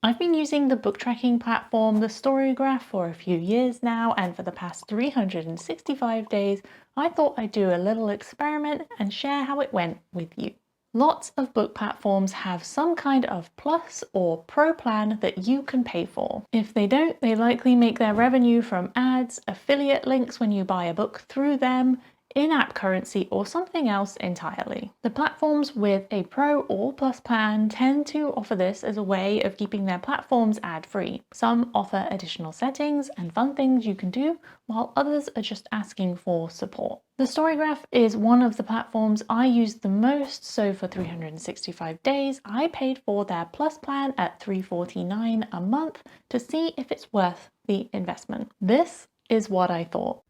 I've been using the book tracking platform, the StoryGraph, for a few years now, and for the past 365 days, I thought I'd do a little experiment and share how it went with you. Lots of book platforms have some kind of plus or pro plan that you can pay for. If they don't, they likely make their revenue from ads, affiliate links when you buy a book through them, in-app currency, or something else entirely. The platforms with a Pro or Plus plan tend to offer this as a way of keeping their platforms ad-free. Some offer additional settings and fun things you can do, while others are just asking for support. The StoryGraph is one of the platforms I used the most, so for 365 days, I paid for their Plus plan at $3.49 a month to see if it's worth the investment. This is what I thought.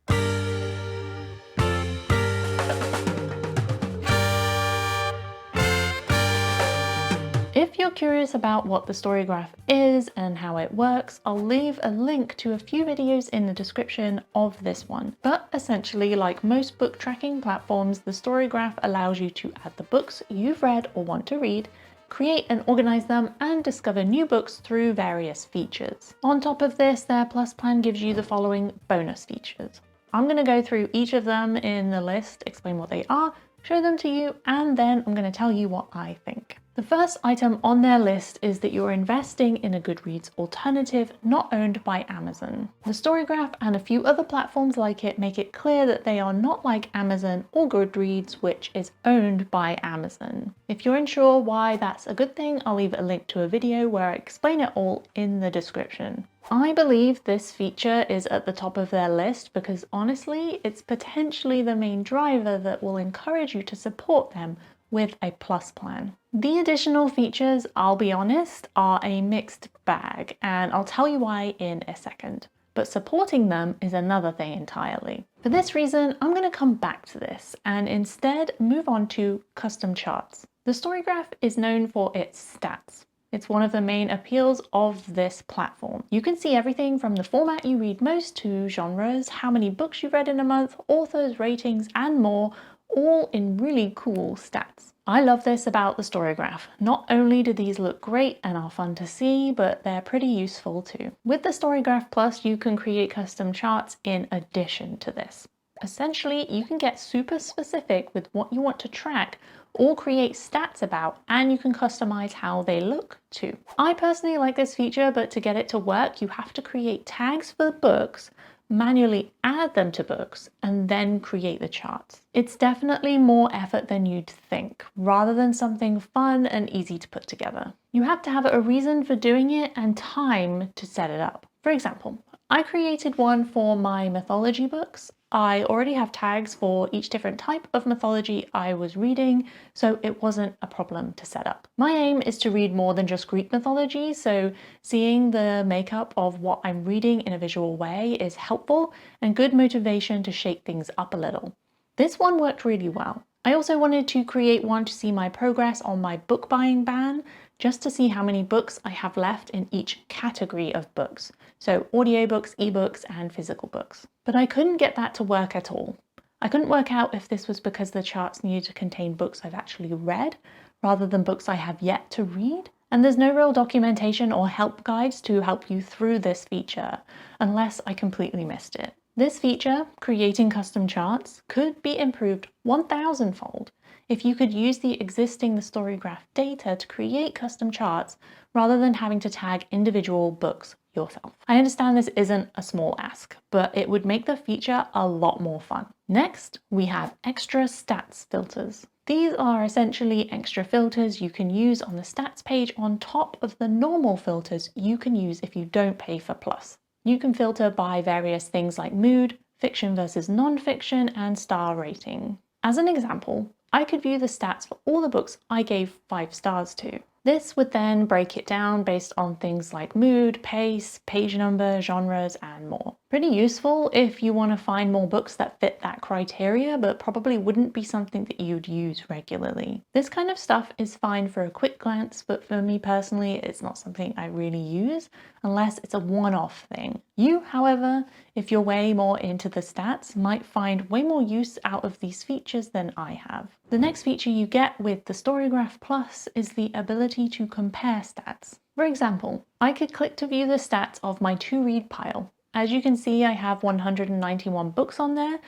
If you're curious about what the StoryGraph is and how it works, I'll leave a link to a few videos in the description of this one. But essentially, like most book tracking platforms, the StoryGraph allows you to add the books you've read or want to read, create and organize them, and discover new books through various features. On top of this, their Plus plan gives you the following bonus features. I'm going to go through each of them in the list, explain what they are, show them to you, and then I'm going to tell you what I think. The first item on their list is that you're investing in a Goodreads alternative not owned by Amazon. The StoryGraph and a few other platforms like it make it clear that they are not like Amazon or Goodreads, which is owned by Amazon. If you're unsure why that's a good thing, I'll leave a link to a video where I explain it all in the description. I believe this feature is at the top of their list because honestly, it's potentially the main driver that will encourage you to support them with a Plus plan. The additional features, I'll be honest, are a mixed bag, and I'll tell you why in a second. But supporting them is another thing entirely. For this reason, I'm going to come back to this and instead move on to custom charts. The StoryGraph is known for its stats. It's one of the main appeals of this platform. You can see everything from the format you read most to genres, how many books you've read in a month, authors, ratings, and more, all in really cool stats. I love this about the StoryGraph. Not only do these look great and are fun to see, but they're pretty useful too. With the StoryGraph Plus, you can create custom charts in addition to this. Essentially, you can get super specific with what you want to track or create stats about, and you can customize how they look too. I personally like this feature, but to get it to work, you have to create tags for the books, manually add them to books, and then create the charts. It's definitely more effort than you'd think, rather than something fun and easy to put together. You have to have a reason for doing it and time to set it up. For example, I created one for my mythology books. I already have tags for each different type of mythology I was reading, so it wasn't a problem to set up. My aim is to read more than just Greek mythology, so seeing the makeup of what I'm reading in a visual way is helpful and good motivation to shake things up a little. This one worked really well. I also wanted to create one to see my progress on my book buying ban, just to see how many books I have left in each category of books. So audiobooks, ebooks, and physical books. But I couldn't get that to work at all. I couldn't work out if this was because the charts needed to contain books I've actually read, rather than books I have yet to read. And there's no real documentation or help guides to help you through this feature, unless I completely missed it. This feature, creating custom charts, could be improved 1,000-fold if you could use the existing StoryGraph data to create custom charts rather than having to tag individual books yourself. I understand this isn't a small ask, but it would make the feature a lot more fun. Next, we have extra stats filters. These are essentially extra filters you can use on the stats page on top of the normal filters you can use if you don't pay for Plus. You can filter by various things like mood, fiction versus non-fiction, and star rating. As an example, I could view the stats for all the books I gave 5 stars to. This would then break it down based on things like mood, pace, page number, genres, and more. Pretty useful if you want to find more books that fit that criteria, but probably wouldn't be something that you'd use regularly. This kind of stuff is fine for a quick glance, but for me personally, it's not something I really use unless it's a one-off thing. You, however, if you're way more into the stats, might find way more use out of these features than I have. The next feature you get with the StoryGraph Plus is the ability to compare stats. For example, I could click to view the stats of my to-read pile. As you can see, I have 191 books on there.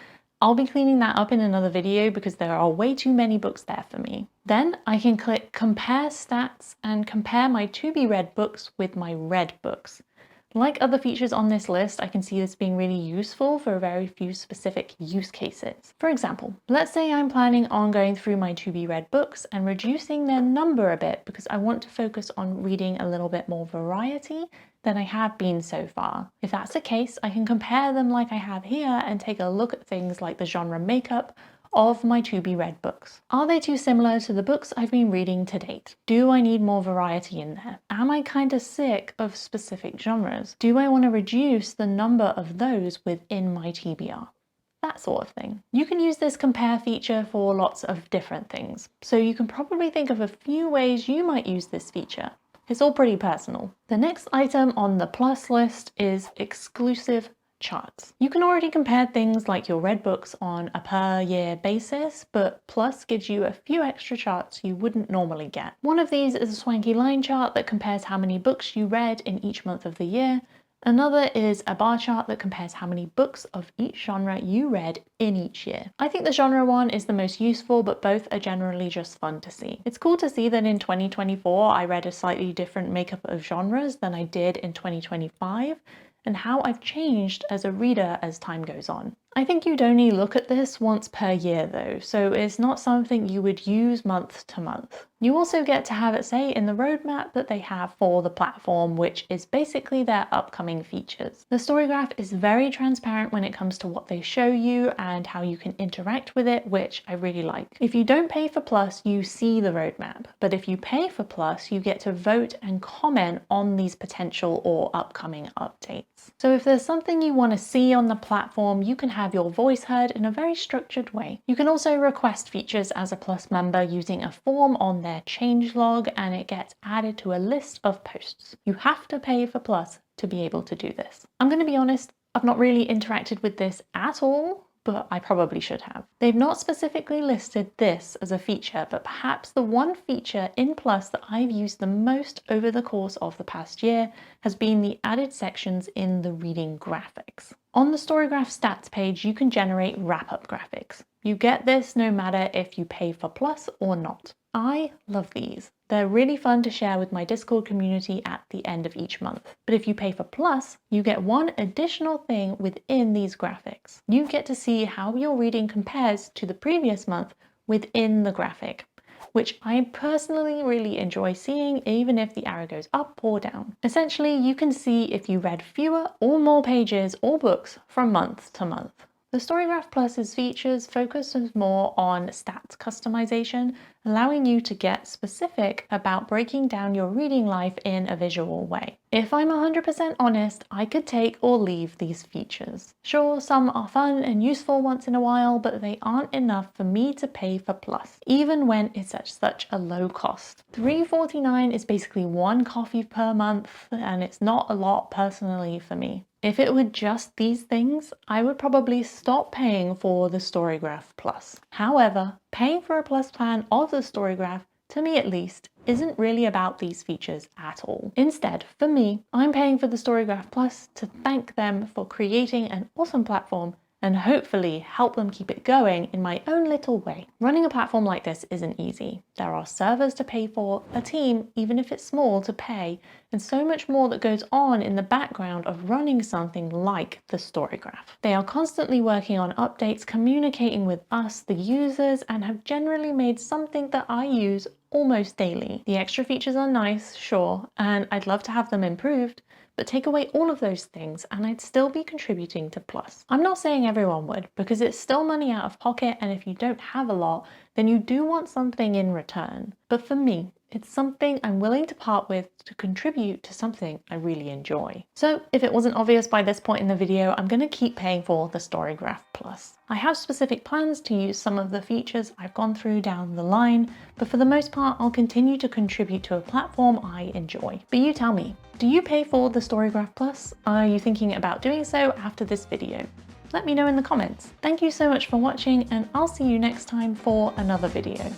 I'll be cleaning that up in another video because there are way too many books there for me. Then I can click Compare Stats and compare my to-be-read books with my read books. Like other features on this list, I can see this being really useful for very few specific use cases. For example, let's say I'm planning on going through my to-be-read books and reducing their number a bit because I want to focus on reading a little bit more variety than I have been so far. If that's the case, I can compare them like I have here and take a look at things like the genre makeup of my to-be-read books. Are they too similar to the books I've been reading to date? Do I need more variety in there? Am I kind of sick of specific genres? Do I want to reduce the number of those within my TBR? That sort of thing. You can use this compare feature for lots of different things, so you can probably think of a few ways you might use this feature. It's all pretty personal. The next item on the plus list is exclusive charts. You can already compare things like your read books on a per year basis, but Plus gives you a few extra charts you wouldn't normally get. One of these is a swanky line chart that compares how many books you read in each month of the year. Another is a bar chart that compares how many books of each genre you read in each year. I think the genre one is the most useful, but both are generally just fun to see. It's cool to see that in 2024 I read a slightly different makeup of genres than I did in 2025, and how I've changed as a reader as time goes on. I think you'd only look at this once per year though, so it's not something you would use month to month. You also get to have it say in the roadmap that they have for the platform, which is basically their upcoming features. The StoryGraph is very transparent when it comes to what they show you and how you can interact with it, which I really like. If you don't pay for Plus, you see the roadmap, but if you pay for Plus, you get to vote and comment on these potential or upcoming updates. So if there's something you want to see on the platform, you can have your voice heard in a very structured way. You can also request features as a Plus member using a form on their changelog, and it gets added to a list of posts. You have to pay for Plus to be able to do this. I'm going to be honest, I've not really interacted with this at all, but I probably should have. They've not specifically listed this as a feature, but perhaps the one feature in Plus that I've used the most over the course of the past year has been the added sections in the reading graphics. On the StoryGraph stats page, you can generate wrap-up graphics. You get this no matter if you pay for Plus or not. I love these. They're really fun to share with my Discord community at the end of each month. But if you pay for Plus, you get one additional thing within these graphics. You get to see how your reading compares to the previous month within the graphic, which I personally really enjoy seeing, even if the arrow goes up or down. Essentially, you can see if you read fewer or more pages or books from month to month. The StoryGraph Plus's features focuses more on stats customization, allowing you to get specific about breaking down your reading life in a visual way. If I'm 100% honest, I could take or leave these features. Sure, some are fun and useful once in a while, but they aren't enough for me to pay for Plus, even when it's at such a low cost. $3.49 is basically one coffee per month, and it's not a lot personally for me. If it were just these things, I would probably stop paying for the StoryGraph Plus. However, paying for a Plus plan of the StoryGraph, to me at least, isn't really about these features at all. Instead, for me, I'm paying for the StoryGraph Plus to thank them for creating an awesome platform and hopefully help them keep it going in my own little way. Running a platform like this isn't easy. There are servers to pay for, a team, even if it's small, to pay, and so much more that goes on in the background of running something like the StoryGraph. They are constantly working on updates, communicating with us, the users, and have generally made something that I use almost daily. The extra features are nice, sure, and I'd love to have them improved, but take away all of those things and I'd still be contributing to Plus. I'm not saying everyone would, because it's still money out of pocket, and if you don't have a lot, then you do want something in return. But for me, it's something I'm willing to part with to contribute to something I really enjoy. So if it wasn't obvious by this point in the video, I'm going to keep paying for the StoryGraph Plus. I have specific plans to use some of the features I've gone through down the line, but for the most part, I'll continue to contribute to a platform I enjoy. But you tell me, do you pay for the StoryGraph Plus? Are you thinking about doing so after this video? Let me know in the comments. Thank you so much for watching, and I'll see you next time for another video.